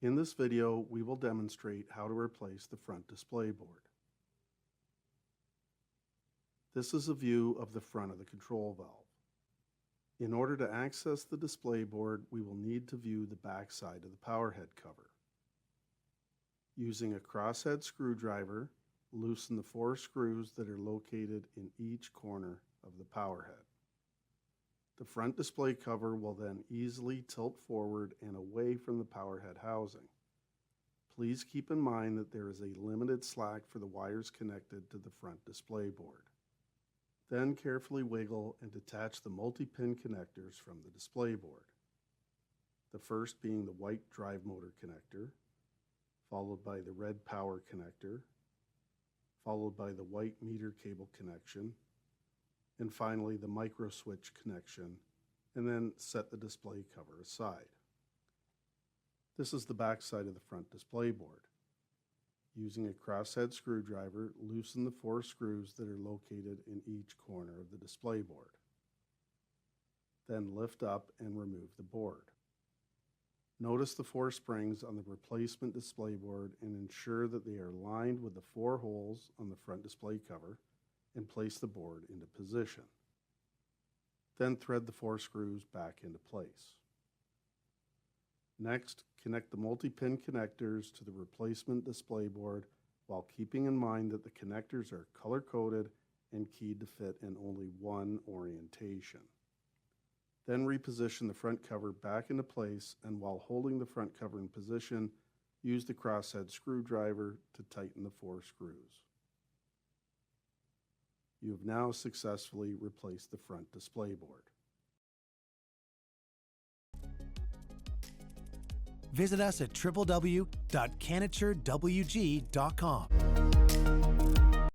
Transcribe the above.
In this video, we will demonstrate how to replace the front display board. This is a view of the front of the control valve. In order to access the display board, we will need to view the back side of the power head cover. Using a crosshead screwdriver, loosen the 4 screws that are located in each corner of the power head. The front display cover will then easily tilt forward and away from the power head housing. Please keep in mind that there is a limited slack for the wires connected to the front display board. Then carefully wiggle and detach the multi-pin connectors from the display board. The first being the white drive motor connector, followed by the red power connector, followed by the white meter cable connection, and finally the micro switch connection, and then set the display cover aside. This is the back side of the front display board. Using a crosshead screwdriver, loosen the 4 screws that are located in each corner of the display board. Then lift up and remove the board. Notice the 4 springs on the replacement display board and ensure that they are lined with the 4 holes on the front display cover, and place the board into position. Then thread the 4 screws back into place. Next, connect the multi-pin connectors to the replacement display board while keeping in mind that the connectors are color-coded and keyed to fit in only one orientation. Then reposition the front cover back into place, and while holding the front cover in position, use the crosshead screwdriver to tighten the 4 screws. You have now successfully replaced the front display board. Visit us at www.canaturewg.com.